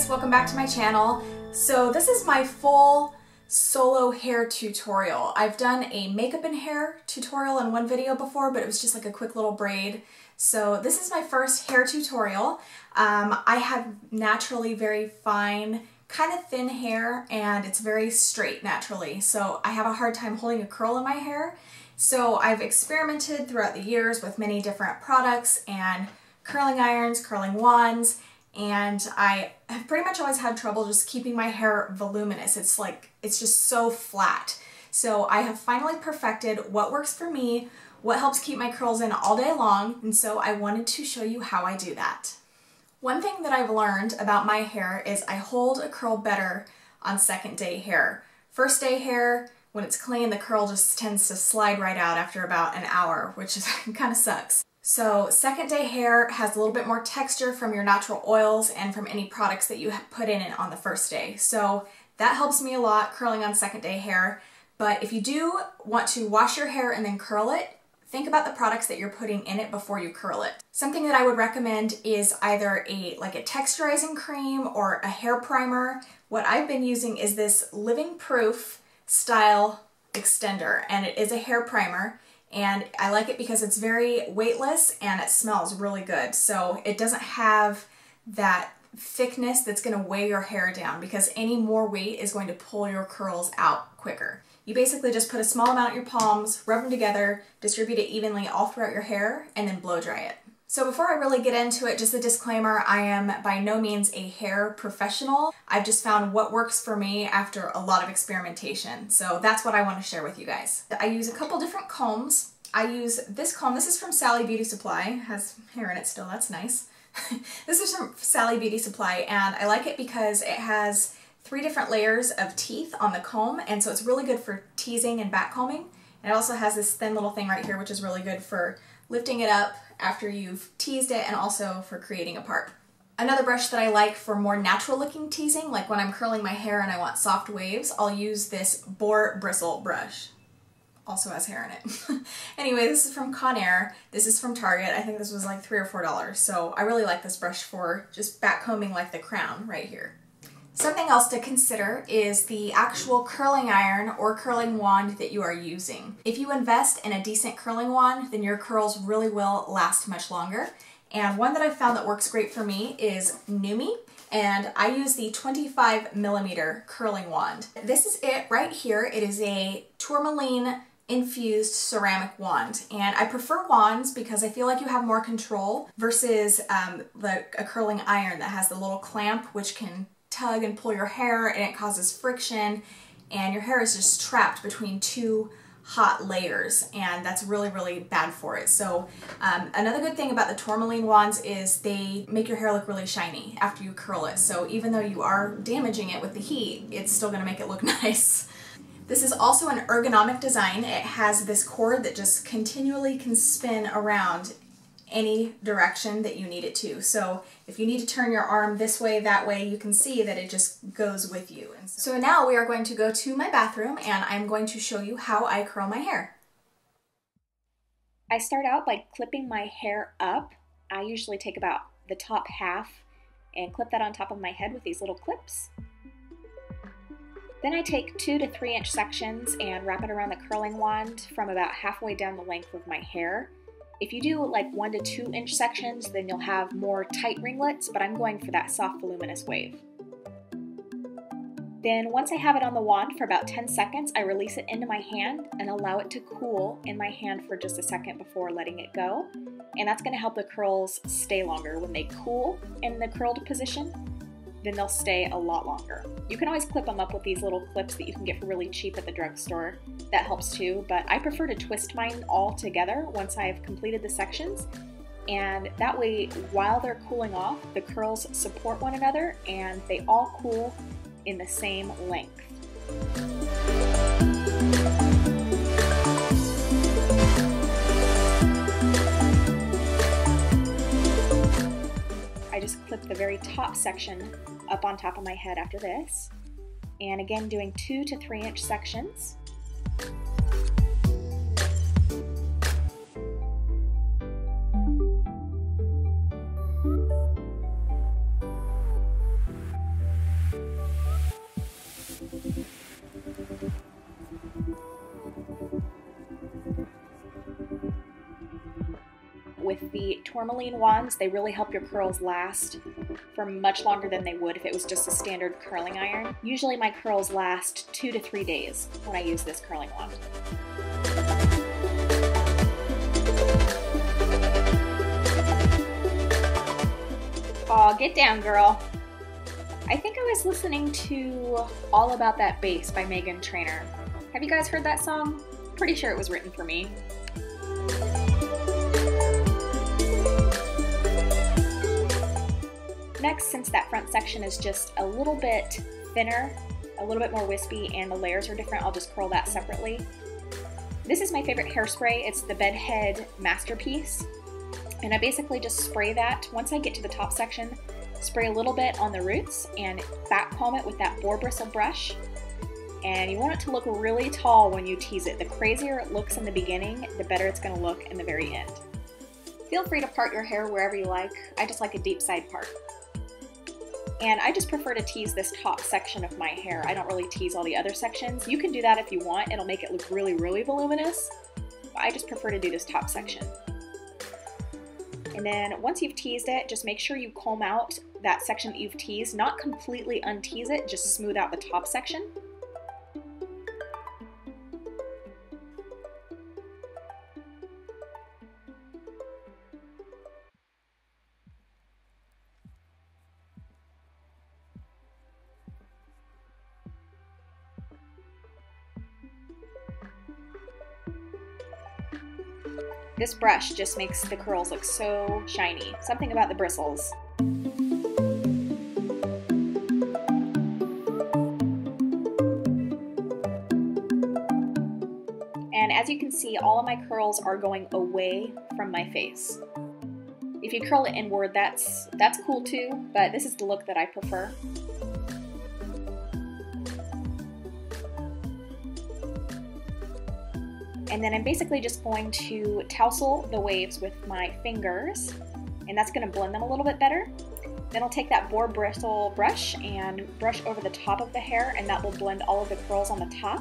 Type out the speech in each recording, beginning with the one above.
guys, welcome back to my channel. So this is my full solo hair tutorial. I've done a makeup and hair tutorial in one video before, but it was just like a quick little braid. So this is my first hair tutorial. I have naturally very fine, kind of thin hair, and it's very straight naturally. So I have a hard time holding a curl in my hair. So I've experimented throughout the years with many different products and curling irons, curling wands, and I have pretty much always had trouble just keeping my hair voluminous. It's just so flat. So I have finally perfected what works for me, what helps keep my curls in all day long, and so I wanted to show you how I do that. One thing that I've learned about my hair is I hold a curl better on second day hair. First day hair, when it's clean, the curl just tends to slide right out after about an hour, which is kind of sucks. So second day hair has a little bit more texture from your natural oils and from any products that you put in it on the first day. So that helps me a lot curling on second day hair. But if you do want to wash your hair and then curl it, think about the products that you're putting in it before you curl it. Something that I would recommend is either a texturizing cream or a hair primer. What I've been using is this Living Proof style extender, and it is a hair primer. And I like it because it's very weightless and it smells really good. So it doesn't have that thickness that's going to weigh your hair down, because any more weight is going to pull your curls out quicker. You basically just put a small amount in your palms, rub them together, distribute it evenly all throughout your hair, and then blow dry it. So before I really get into it, just a disclaimer, I am by no means a hair professional. I've just found what works for me after a lot of experimentation. So that's what I want to share with you guys. I use a couple different combs. I use this comb. This is from Sally Beauty Supply. It has hair in it still, that's nice. This is from Sally Beauty Supply, and I like it because it has 3 different layers of teeth on the comb, and so it's really good for teasing and back combing. And it also has this thin little thing right here, which is really good for lifting it up after you've teased it and also for creating a part. Another brush that I like for more natural looking teasing, like when I'm curling my hair and I want soft waves, I'll use this boar bristle brush. Also has hair in it. Anyway, this is from Conair. This is from Target. I think this was like $3 or $4. So I really like this brush for just back combing like the crown right here. Something else to consider is the actual curling iron or curling wand that you are using. If you invest in a decent curling wand, then your curls really will last much longer. And one that I've found that works great for me is Numi, and I use the 25mm curling wand. This is it right here. It is a tourmaline infused ceramic wand, and I prefer wands because I feel like you have more control versus a curling iron that has the little clamp which can tug and pull your hair, and it causes friction, and your hair is just trapped between 2 hot layers, and that's really bad for it. So another good thing about the tourmaline wands is they make your hair look really shiny after you curl it. So even though you are damaging it with the heat, it's still going to make it look nice. This is also an ergonomic design. It has this cord that just continually can spin around any direction that you need it to. So if you need to turn your arm this way, that way, you can see that it just goes with you. And so now we are going to go to my bathroom, and I'm going to show you how I curl my hair. I start out by clipping my hair up. I usually take about the top half and clip that on top of my head with these little clips. Then I take 2 to 3 inch sections and wrap it around the curling wand from about halfway down the length of my hair. If you do like 1 to 2 inch sections, then you'll have more tight ringlets, but I'm going for that soft voluminous wave. Then once I have it on the wand for about 10 seconds, I release it into my hand and allow it to cool in my hand for just a second before letting it go. And that's going to help the curls stay longer. When they cool in the curled position, then they'll stay a lot longer. You can always clip them up with these little clips that you can get for really cheap at the drugstore. That helps too, but I prefer to twist mine all together once I've completed the sections. And that way, while they're cooling off, the curls support one another and they all cool in the same length. I just clip the very top section up on top of my head after this. And again, doing 2 to 3 inch sections. with the tourmaline wands, they really help your curls last for much longer than they would if it was just a standard curling iron. Usually my curls last 2 to 3 days when I use this curling wand. Aw, get down, girl. I think I was listening to All About That Bass by Meghan Trainor. Have you guys heard that song? Pretty sure it was written for me. Next, since that front section is just a little bit thinner, a little bit more wispy, and the layers are different, I'll just curl that separately. This is my favorite hairspray. It's the Bedhead Masterpiece. And I basically just spray that. Once I get to the top section, spray a little bit on the roots and back comb it with that boar bristle brush. And you want it to look really tall when you tease it. The crazier it looks in the beginning, the better it's going to look in the very end. Feel free to part your hair wherever you like. I just like a deep side part. And I just prefer to tease this top section of my hair. I don't really tease all the other sections. You can do that if you want. It'll make it look really, really voluminous. But I just prefer to do this top section. And then once you've teased it, just make sure you comb out that section that you've teased. Not completely untease it, just smooth out the top section. This brush just makes the curls look so shiny. Something about the bristles. And as you can see, all of my curls are going away from my face. If you curl it inward, that's cool too, but this is the look that I prefer. And then I'm basically just going to tousle the waves with my fingers, and that's going to blend them a little bit better. Then I'll take that boar bristle brush and brush over the top of the hair, and that will blend all of the curls on the top.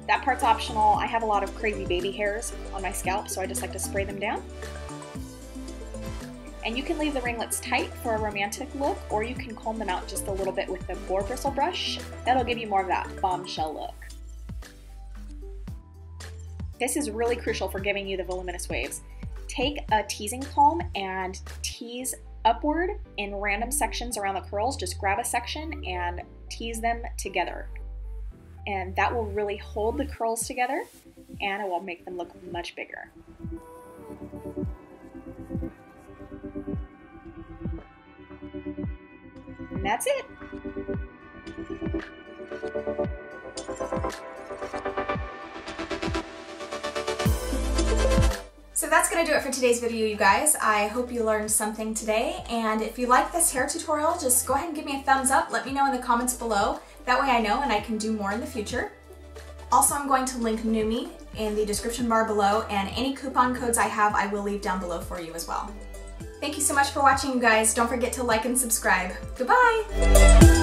That part's optional. I have a lot of crazy baby hairs on my scalp, so I just like to spray them down. And you can leave the ringlets tight for a romantic look, or you can comb them out just a little bit with the boar bristle brush. That'll give you more of that bombshell look. This is really crucial for giving you the voluminous waves. Take a teasing comb and tease upward in random sections around the curls. Just grab a section and tease them together. And that will really hold the curls together, and it will make them look much bigger. And that's it. So that's going to do it for today's video, you guys. I hope you learned something today, and if you like this hair tutorial, just go ahead and give me a thumbs up. Let me know in the comments below. That way I know and I can do more in the future. Also, I'm going to link Numi in the description bar below, and any coupon codes I have I will leave down below for you as well. Thank you so much for watching, you guys. Don't forget to like and subscribe. Goodbye!